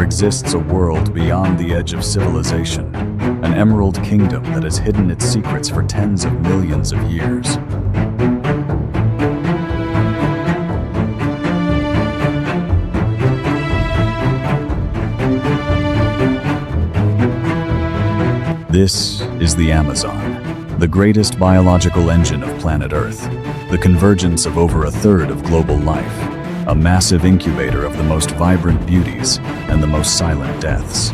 exists a world beyond the edge of civilization, an emerald kingdom that has hidden its secrets for tens of millions of years. This is the Amazon, the greatest biological engine of planet Earth, the convergence of over a third of global life, a massive incubator of the most vibrant beauties and the most silent deaths.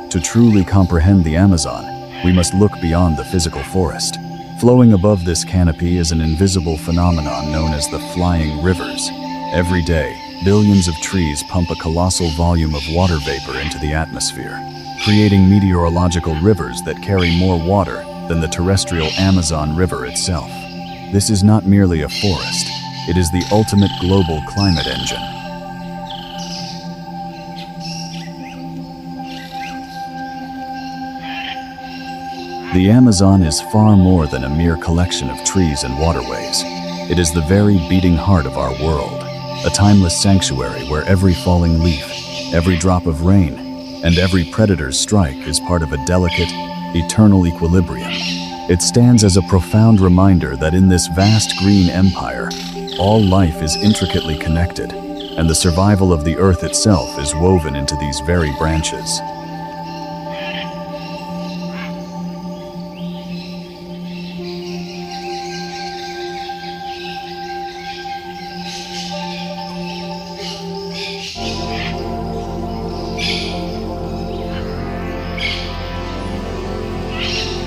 To truly comprehend the Amazon, we must look beyond the physical forest. Flowing above this canopy is an invisible phenomenon known as the flying rivers. Every day, billions of trees pump a colossal volume of water vapor into the atmosphere, creating meteorological rivers that carry more water than the terrestrial Amazon River itself. This is not merely a forest, it is the ultimate global climate engine. The Amazon is far more than a mere collection of trees and waterways. It is the very beating heart of our world, a timeless sanctuary where every falling leaf, every drop of rain, and every predator's strike is part of a delicate, eternal equilibrium. It stands as a profound reminder that in this vast green empire, all life is intricately connected, and the survival of the earth itself is woven into these very branches.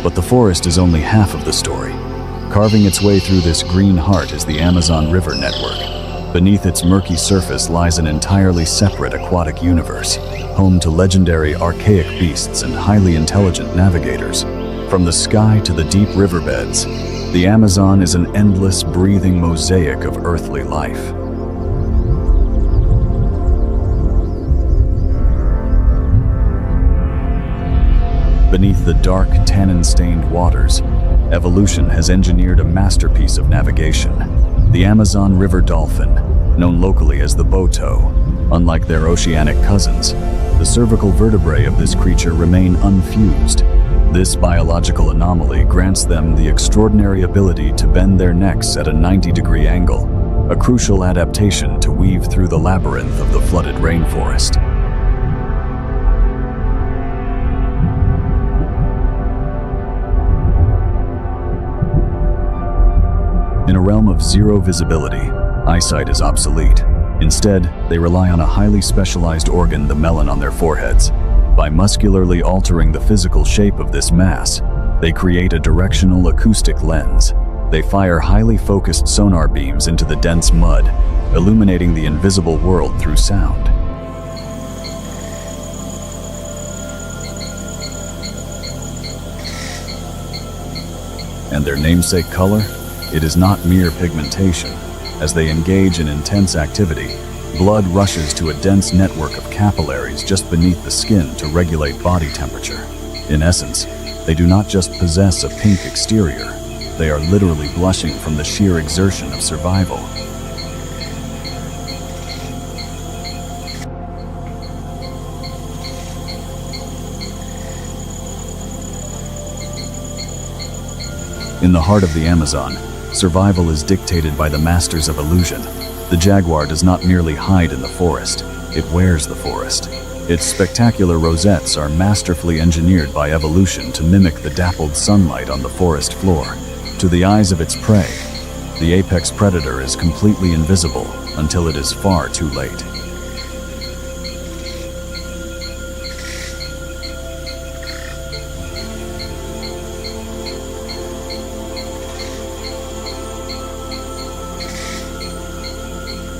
But the forest is only half of the story. Carving its way through this green heart is the Amazon River network. Beneath its murky surface lies an entirely separate aquatic universe, home to legendary archaic beasts and highly intelligent navigators. From the sky to the deep riverbeds, the Amazon is an endless, breathing mosaic of earthly life. Beneath the dark, tannin-stained waters, evolution has engineered a masterpiece of navigation. The Amazon River dolphin, known locally as the boto, unlike their oceanic cousins, the cervical vertebrae of this creature remain unfused. This biological anomaly grants them the extraordinary ability to bend their necks at a 90-degree angle, a crucial adaptation to weave through the labyrinth of the flooded rainforest. In a realm of zero visibility, eyesight is obsolete. Instead, they rely on a highly specialized organ, the melon on their foreheads. By muscularly altering the physical shape of this mass, they create a directional acoustic lens. They fire highly focused sonar beams into the dense mud, illuminating the invisible world through sound. And their namesake color? It is not mere pigmentation. As they engage in intense activity, blood rushes to a dense network of capillaries just beneath the skin to regulate body temperature. In essence, they do not just possess a pink exterior, they are literally blushing from the sheer exertion of survival. In the heart of the Amazon, survival is dictated by the masters of illusion. The jaguar does not merely hide in the forest, it wears the forest. Its spectacular rosettes are masterfully engineered by evolution to mimic the dappled sunlight on the forest floor. To the eyes of its prey, the apex predator is completely invisible until it is far too late.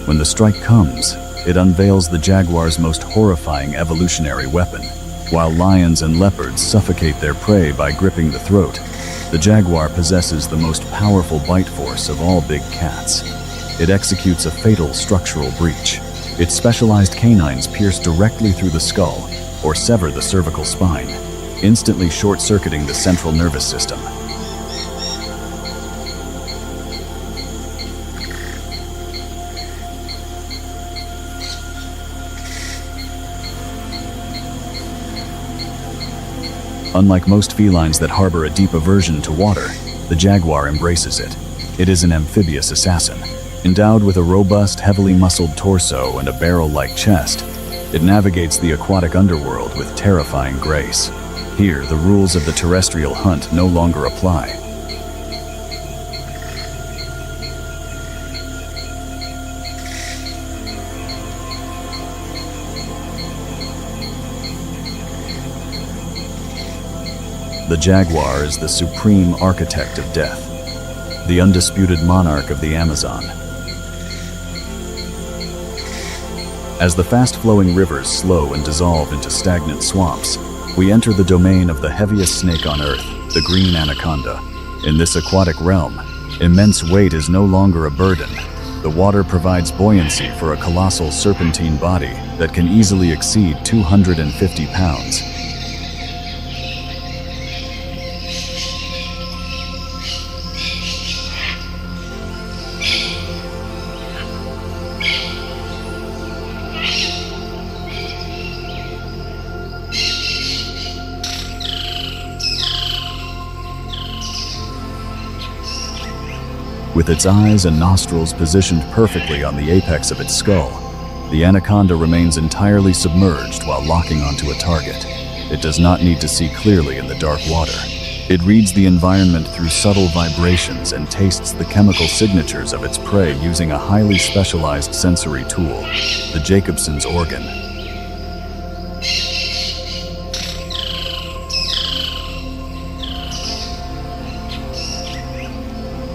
When the strike comes, it unveils the jaguar's most horrifying evolutionary weapon. While lions and leopards suffocate their prey by gripping the throat, the jaguar possesses the most powerful bite force of all big cats. It executes a fatal structural breach. Its specialized canines pierce directly through the skull or sever the cervical spine, instantly short-circuiting the central nervous system. Unlike most felines that harbor a deep aversion to water, the jaguar embraces it. It is an amphibious assassin. Endowed with a robust, heavily muscled torso and a barrel-like chest, it navigates the aquatic underworld with terrifying grace. Here, the rules of the terrestrial hunt no longer apply. The jaguar is the supreme architect of death, the undisputed monarch of the Amazon. As the fast-flowing rivers slow and dissolve into stagnant swamps, we enter the domain of the heaviest snake on Earth, the green anaconda. In this aquatic realm, immense weight is no longer a burden. The water provides buoyancy for a colossal serpentine body that can easily exceed 250 pounds. With its eyes and nostrils positioned perfectly on the apex of its skull, the anaconda remains entirely submerged while locking onto a target. It does not need to see clearly in the dark water. It reads the environment through subtle vibrations and tastes the chemical signatures of its prey using a highly specialized sensory tool, the Jacobson's organ.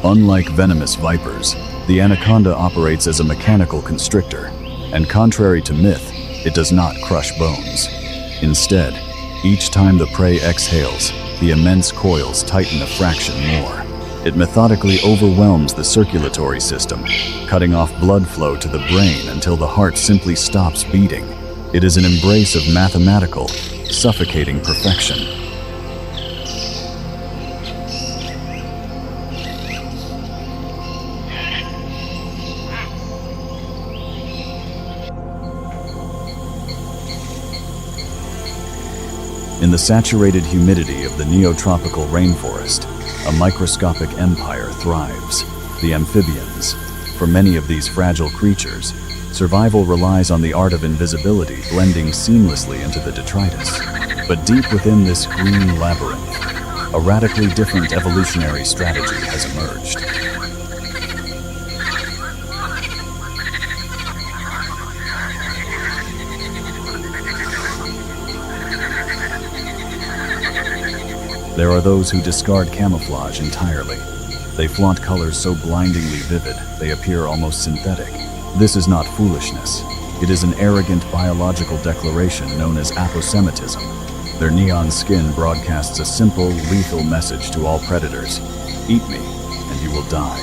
Unlike venomous vipers, the anaconda operates as a mechanical constrictor, and contrary to myth, it does not crush bones. Instead, each time the prey exhales, the immense coils tighten a fraction more. It methodically overwhelms the circulatory system, cutting off blood flow to the brain until the heart simply stops beating. It is an embrace of mathematical, suffocating perfection. In the saturated humidity of the neotropical rainforest, a microscopic empire thrives, the amphibians. For many of these fragile creatures, survival relies on the art of invisibility blending seamlessly into the detritus. But deep within this green labyrinth, a radically different evolutionary strategy has emerged. There are those who discard camouflage entirely. They flaunt colors so blindingly vivid, they appear almost synthetic. This is not foolishness. It is an arrogant biological declaration known as aposematism. Their neon skin broadcasts a simple, lethal message to all predators. Eat me, and you will die.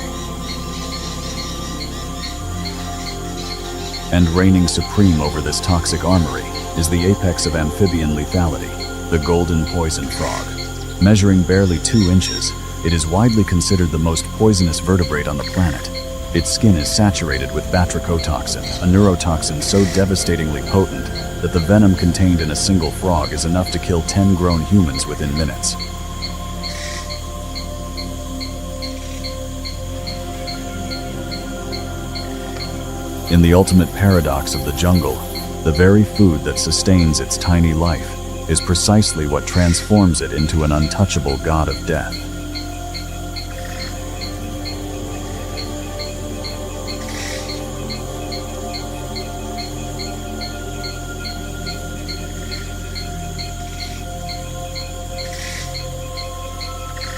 And reigning supreme over this toxic armory is the apex of amphibian lethality, the golden poison frog. Measuring barely 2 inches, it is widely considered the most poisonous vertebrate on the planet. Its skin is saturated with batrachotoxin, a neurotoxin so devastatingly potent that the venom contained in a single frog is enough to kill 10 grown humans within minutes. In the ultimate paradox of the jungle, the very food that sustains its tiny life is precisely what transforms it into an untouchable god of death.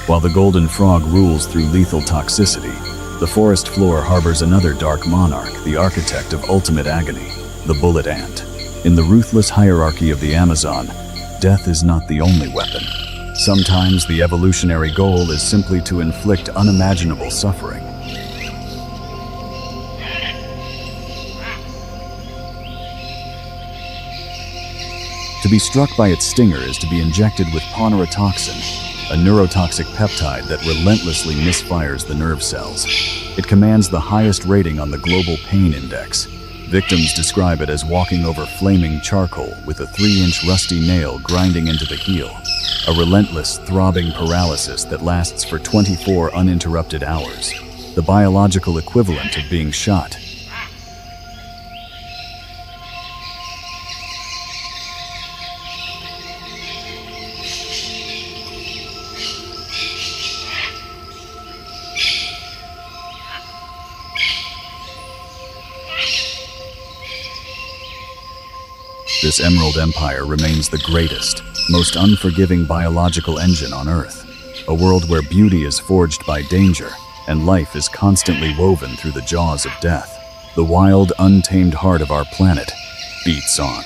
While the golden frog rules through lethal toxicity, the forest floor harbors another dark monarch, the architect of ultimate agony, the bullet ant. In the ruthless hierarchy of the Amazon, death is not the only weapon. Sometimes the evolutionary goal is simply to inflict unimaginable suffering. To be struck by its stinger is to be injected with ponerotoxin, a neurotoxic peptide that relentlessly misfires the nerve cells. It commands the highest rating on the Global Pain Index. Victims describe it as walking over flaming charcoal with a 3-inch rusty nail grinding into the heel, a relentless, throbbing paralysis that lasts for 24 uninterrupted hours, the biological equivalent of being shot. This Emerald Empire remains the greatest, most unforgiving biological engine on Earth, a world where beauty is forged by danger and life is constantly woven through the jaws of death. The wild, untamed heart of our planet beats on.